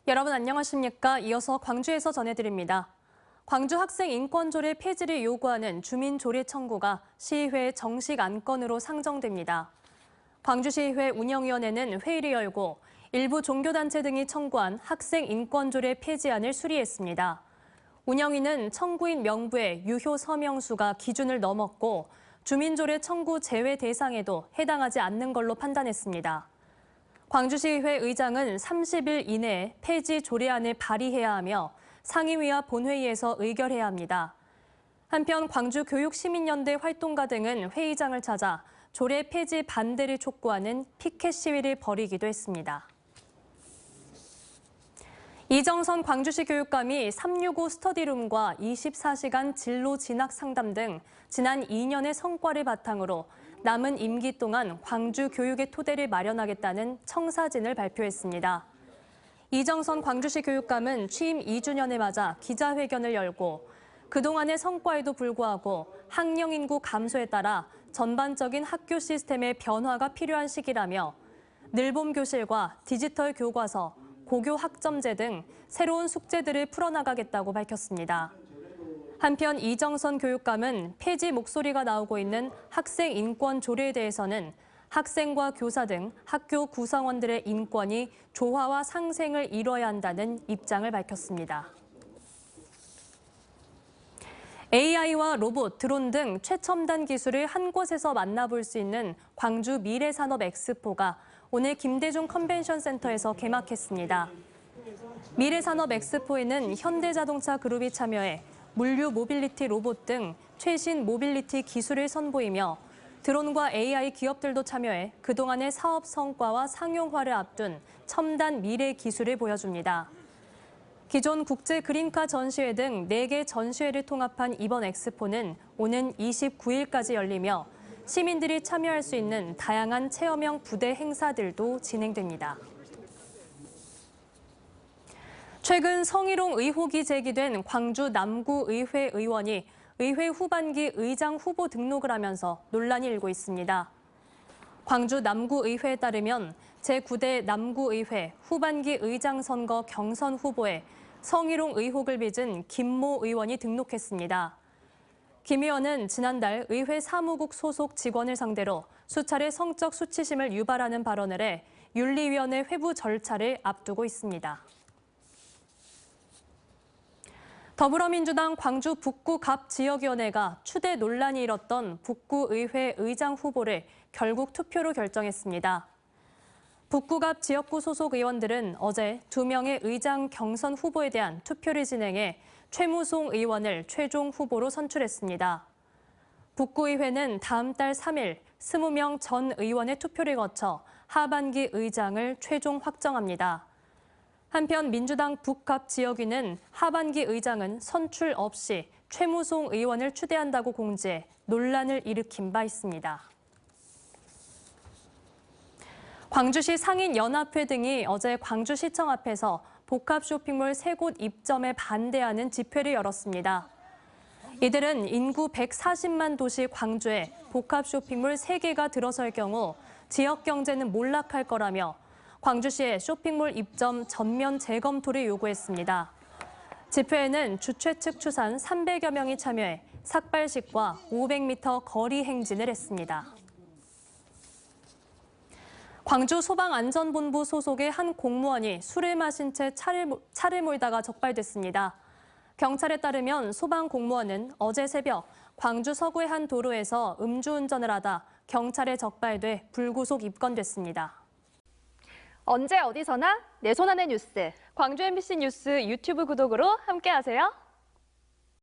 여러분 안녕하십니까? 이어서 광주에서 전해드립니다. 광주 학생 인권조례 폐지를 요구하는 주민조례 청구가 시의회 정식 안건으로 상정됩니다. 광주시의회 운영위원회는 회의를 열고 일부 종교단체 등이 청구한 학생 인권조례 폐지안을 수리했습니다. 운영위는 청구인 명부의 유효 서명수가 기준을 넘었고 주민조례 청구 제외 대상에도 해당하지 않는 걸로 판단했습니다. 광주시의회 의장은 30일 이내에 폐지 조례안을 발의해야 하며 상임위와 본회의에서 의결해야 합니다. 한편 광주교육시민연대 활동가 등은 회의장을 찾아 조례 폐지 반대를 촉구하는 피켓 시위를 벌이기도 했습니다. 이정선 광주시 교육감이 365 스터디룸과 24시간 진로 진학 상담 등 지난 2년의 성과를 바탕으로 남은 임기 동안 광주 교육의 토대를 마련하겠다는 청사진을 발표했습니다. 이정선 광주시 교육감은 취임 2주년을 맞아 기자회견을 열고 그동안의 성과에도 불구하고 학령 인구 감소에 따라 전반적인 학교 시스템의 변화가 필요한 시기라며 늘봄 교실과 디지털 교과서, 고교 학점제 등 새로운 숙제들을 풀어나가겠다고 밝혔습니다. 한편 이정선 교육감은 폐지 목소리가 나오고 있는 학생 인권 조례에 대해서는 학생과 교사 등 학교 구성원들의 인권이 조화와 상생을 이뤄야 한다는 입장을 밝혔습니다. AI와 로봇, 드론 등 최첨단 기술을 한 곳에서 만나볼 수 있는 광주 미래산업 엑스포가 오늘 김대중 컨벤션 센터에서 개막했습니다. 미래산업 엑스포에는 현대자동차 그룹이 참여해 물류 모빌리티 로봇 등 최신 모빌리티 기술을 선보이며 드론과 AI 기업들도 참여해 그동안의 사업 성과와 상용화를 앞둔 첨단 미래 기술을 보여줍니다. 기존 국제 그린카 전시회 등 4개 전시회를 통합한 이번 엑스포는 오는 29일까지 열리며 시민들이 참여할 수 있는 다양한 체험형 부대 행사들도 진행됩니다. 최근 성희롱 의혹이 제기된 광주 남구의회 의원이 의회 후반기 의장 후보 등록을 하면서 논란이 일고 있습니다. 광주 남구의회에 따르면 제9대 남구의회 후반기 의장 선거 경선 후보에 성희롱 의혹을 빚은 김모 의원이 등록했습니다. 김 의원은 지난달 의회 사무국 소속 직원을 상대로 수차례 성적 수치심을 유발하는 발언을 해 윤리위원회 회부 절차를 앞두고 있습니다. 더불어민주당 광주 북구갑 지역위원회가 추대 논란이 일었던 북구의회 의장 후보를 결국 투표로 결정했습니다. 북구갑 지역구 소속 의원들은 어제 2명의 의장 경선 후보에 대한 투표를 진행해 최무송 의원을 최종 후보로 선출했습니다. 북구의회는 다음 달 3일 20명 전 의원의 투표를 거쳐 하반기 의장을 최종 확정합니다. 한편 민주당 북갑 지역위는 하반기 의장은 선출 없이 최무송 의원을 추대한다고 공지해 논란을 일으킨 바 있습니다. 광주시 상인연합회 등이 어제 광주시청 앞에서 복합 쇼핑몰 3곳 입점에 반대하는 집회를 열었습니다. 이들은 인구 140만 도시 광주에 복합 쇼핑몰 3개가 들어설 경우 지역 경제는 몰락할 거라며 광주시의 쇼핑몰 입점 전면 재검토를 요구했습니다. 집회에는 주최 측 추산 300여 명이 참여해 삭발식과 500m 거리 행진을 했습니다. 광주 소방안전본부 소속의 한 공무원이 술을 마신 채 차를 몰다가 적발됐습니다. 경찰에 따르면 소방 공무원은 어제 새벽 광주 서구의 한 도로에서 음주운전을 하다 경찰에 적발돼 불구속 입건됐습니다. 언제 어디서나 내 손 안의 뉴스. 광주 MBC 뉴스 유튜브 구독으로 함께하세요.